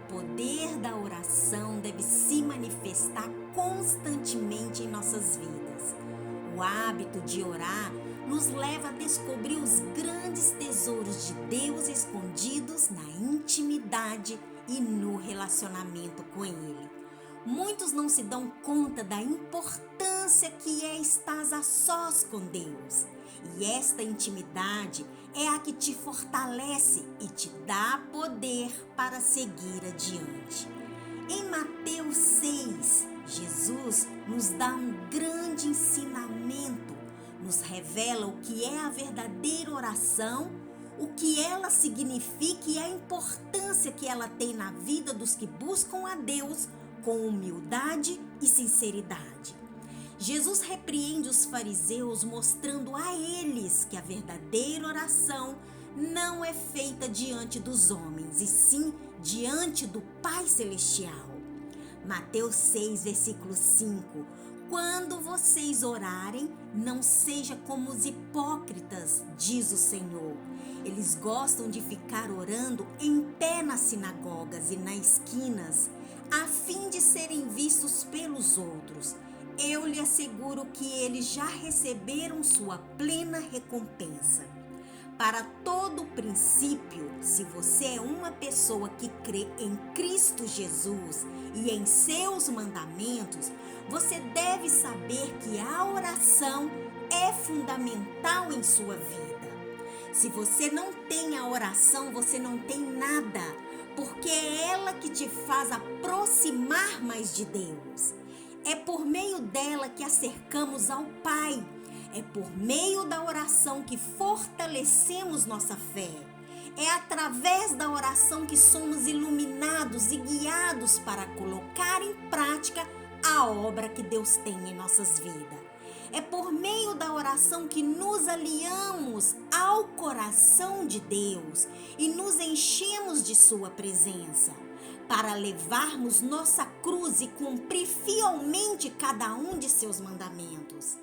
poder da oração deve se manifestar constantemente em nossas vidas. O hábito de orar nos leva a descobrir os grandes tesouros de Deus escondidos na intimidade e no relacionamento com Ele. Muitos não se dão conta da importância que é estar a sós com Deus. E esta intimidade é a que te fortalece e te dá poder para seguir adiante. Em Mateus 6, Jesus nos dá um grande ensinamento, nos revela o que é a verdadeira oração, o que ela significa e a importância que ela tem na vida dos que buscam a Deus com humildade e sinceridade. Jesus repreende os fariseus, mostrando a eles que a verdadeira oração não é feita diante dos homens, e sim diante do Pai Celestial. Mateus 6, versículo 5. Quando vocês orarem, não seja como os hipócritas, diz o Senhor. Eles gostam de ficar orando em pé nas sinagogas e nas esquinas, a fim de serem vistos pelos outros. Eu lhe asseguro que eles já receberam sua plena recompensa. Para todo princípio, se você é uma pessoa que crê em Cristo Jesus e em seus mandamentos, você deve saber que a oração é fundamental em sua vida. Se você não tem a oração, você não tem nada, porque é ela que te faz aproximar mais de Deus. É por meio dela que acercamos ao Pai. É por meio da oração que fortalecemos nossa fé. É através da oração que somos iluminados e guiados para colocar em prática a obra que Deus tem em nossas vidas. É por meio da oração que nos aliamos ao coração de Deus e nos enchemos de sua presença, para levarmos nossa cruz e cumprir fielmente cada um de seus mandamentos.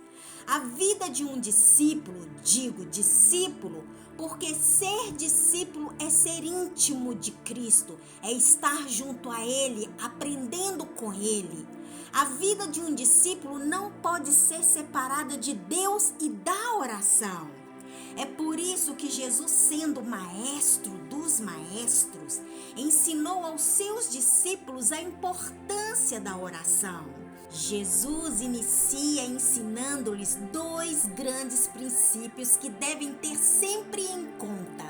A vida de um discípulo, digo discípulo, porque ser discípulo é ser íntimo de Cristo, é estar junto a Ele, aprendendo com Ele. A vida de um discípulo não pode ser separada de Deus e da oração. É por isso que Jesus, sendo maestro dos maestros, ensinou aos seus discípulos a importância da oração. Jesus inicia ensinando-lhes dois grandes princípios que devem ter sempre em conta.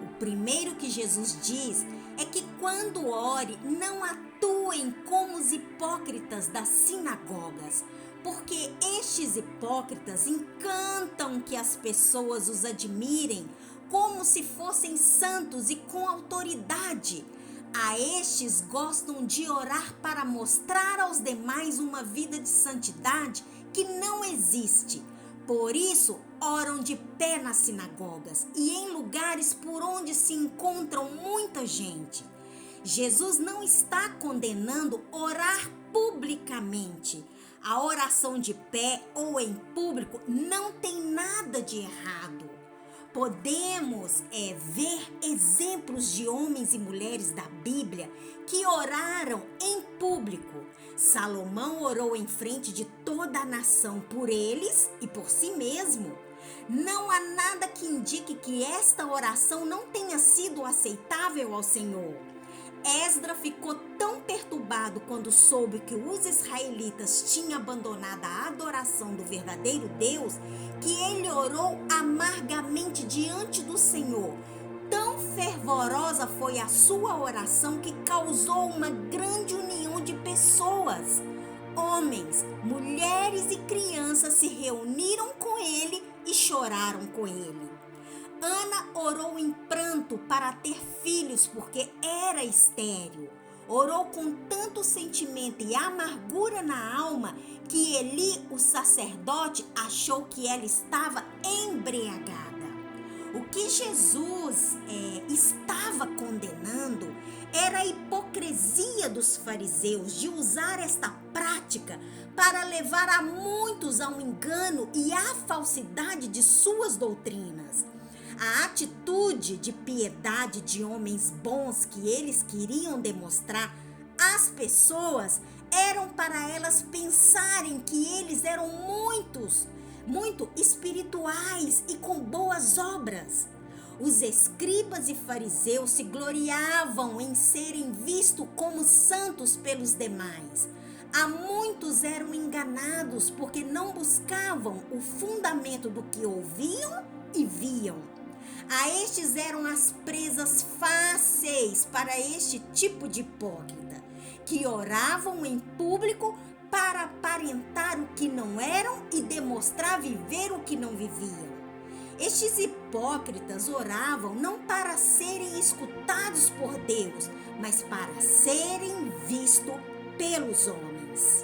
O primeiro que Jesus diz é que quando ore, não atuem como os hipócritas das sinagogas, porque estes hipócritas encantam que as pessoas os admirem como se fossem santos e com autoridade. A estes gostam de orar para mostrar aos demais uma vida de santidade que não existe. Por isso, oram de pé nas sinagogas e em lugares por onde se encontram muita gente. Jesus não está condenando orar publicamente. A oração de pé ou em público não tem nada de errado. Podemos ver exemplos de homens e mulheres da Bíblia que oraram em público. Salomão orou em frente de toda a nação por eles e por si mesmo. Não há nada que indique que esta oração não tenha sido aceitável ao Senhor. Esdra ficou tão perturbado quando soube que os israelitas tinham abandonado a adoração do verdadeiro Deus, que ele orou amargamente diante do Senhor. Tão fervorosa foi a sua oração que causou uma grande união de pessoas. Homens, mulheres e crianças se reuniram com ele e choraram com ele. Ana orou em pranto para ter filhos porque era estéril. Orou com tanto sentimento e amargura na alma que Eli, o sacerdote, achou que ela estava embriagada. O que Jesus estava condenando era a hipocrisia dos fariseus de usar esta prática para levar a muitos ao engano e à falsidade de suas doutrinas. A atitude atitude de piedade de homens bons que eles queriam demonstrar às pessoas eram para elas pensarem que eles eram muito espirituais e com boas obras. Os escribas e fariseus se gloriavam em serem vistos como santos pelos demais. Há muitos eram enganados porque não buscavam o fundamento do que ouviam e viam. A estes eram as presas fáceis para este tipo de hipócrita, que oravam em público para aparentar o que não eram e demonstrar viver o que não viviam. Estes hipócritas oravam não para serem escutados por Deus, mas para serem vistos pelos homens.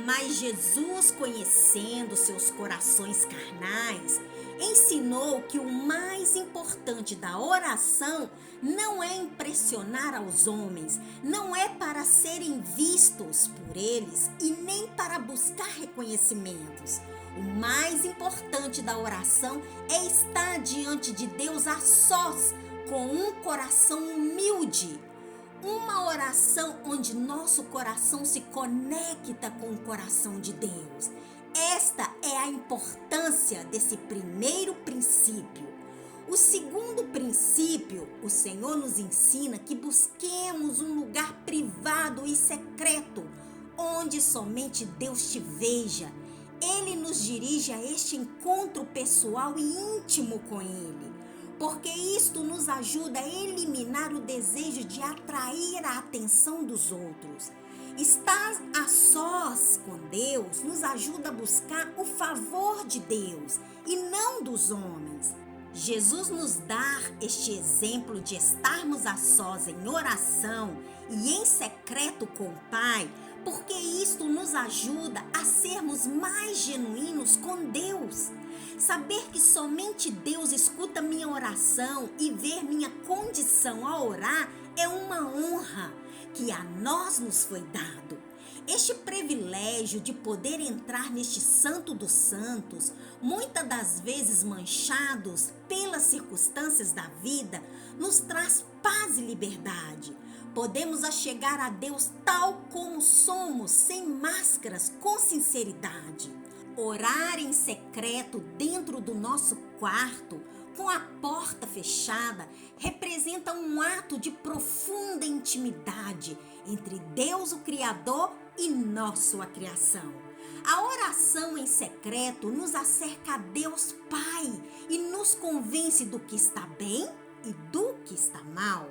Mas Jesus, conhecendo seus corações carnais, ensinou que o mais importante da oração não é impressionar aos homens, não é para serem vistos por eles e nem para buscar reconhecimentos. O mais importante da oração é estar diante de Deus a sós, com um coração humilde. Uma oração onde nosso coração se conecta com o coração de Deus. Esta é a importância desse primeiro princípio. O segundo princípio, o Senhor nos ensina que busquemos um lugar privado e secreto, onde somente Deus te veja. Ele nos dirige a este encontro pessoal e íntimo com Ele, porque isto nos ajuda a eliminar o desejo de atrair a atenção dos outros. Estar a sós com Deus nos ajuda a buscar o favor de Deus e não dos homens. Jesus nos dá este exemplo de estarmos a sós em oração e em secreto com o Pai, porque isto nos ajuda a sermos mais genuínos com Deus. Saber que somente Deus escuta minha oração e ver minha condição a orar é uma honra que a nós nos foi dado. Este privilégio de poder entrar neste Santo dos Santos, muitas das vezes manchados pelas circunstâncias da vida, nos traz paz e liberdade. Podemos achegar a Deus tal como somos, sem máscaras, com sinceridade. Orar em secreto dentro do nosso quarto, com a porta fechada, representa um ato de profunda intimidade entre Deus, o Criador, e nós, sua criação. A oração em secreto nos acerca a Deus Pai e nos convence do que está bem e do que está mal.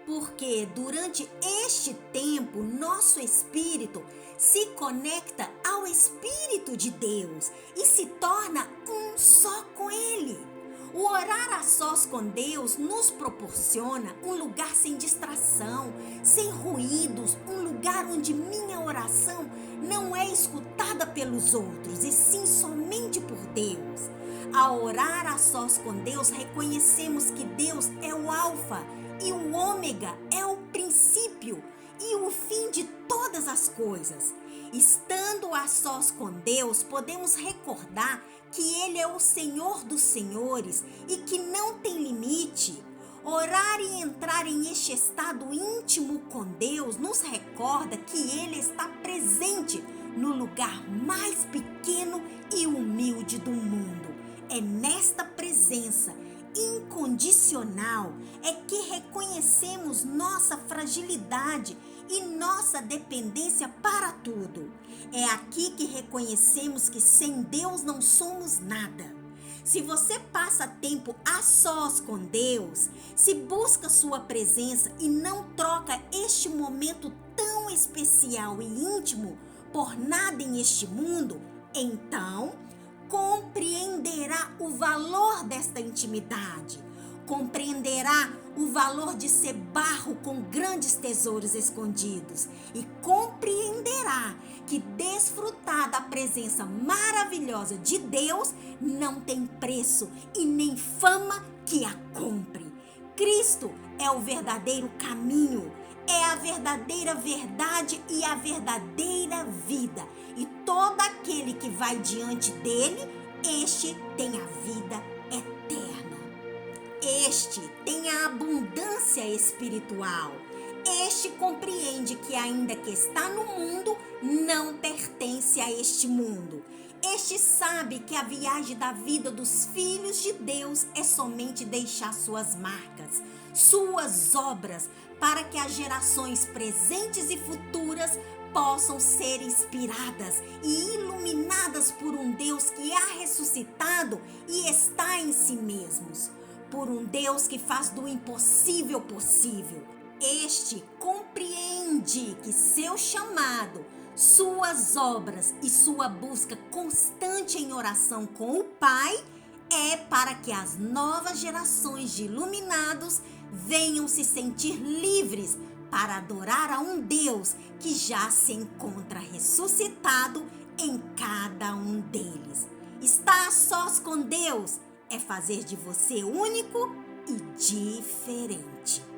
Porque durante este tempo, nosso espírito se conecta ao Espírito de Deus e se torna um só com Ele. O orar a sós com Deus nos proporciona um lugar sem distração, sem ruídos, um lugar onde minha oração não é escutada pelos outros, e sim somente por Deus. Ao orar a sós com Deus, reconhecemos que Deus é o Alfa e o Ômega, é o princípio e o fim de todas as coisas. Estando a sós com Deus, podemos recordar que Ele é o Senhor dos senhores e que não tem limite. Orar e entrar em este estado íntimo com Deus nos recorda que Ele está presente no lugar mais pequeno e humilde do mundo. É nesta presença incondicional é que reconhecemos nossa fragilidade e nossa dependência para tudo. É aqui que reconhecemos que sem Deus não somos nada. Se você passa tempo a sós com Deus, se busca sua presença e não troca este momento tão especial e íntimo por nada em este mundo, então compreenderá o valor desta intimidade, compreenderá o valor de ser barro com grandes tesouros escondidos e compreenderá que desfrutar da presença maravilhosa de Deus não tem preço e nem fama que a compre. Cristo é o verdadeiro caminho, é a verdadeira verdade e a verdadeira vida. E todo aquele que vai diante dele, este tem a vida eterna. Este tem a abundância espiritual. Este compreende que, ainda que está no mundo, não pertence a este mundo. Este sabe que a viagem da vida dos filhos de Deus é somente deixar suas marcas, suas obras, para que as gerações presentes e futuras possam ser inspiradas e iluminadas por um Deus que há ressuscitado e está em si mesmos, por um Deus que faz do impossível possível. Este compreende que seu chamado, suas obras e sua busca constante em oração com o Pai é para que as novas gerações de iluminados venham se sentir livres para adorar a um Deus que já se encontra ressuscitado em cada um deles. Estar a sós com Deus é fazer de você único e diferente.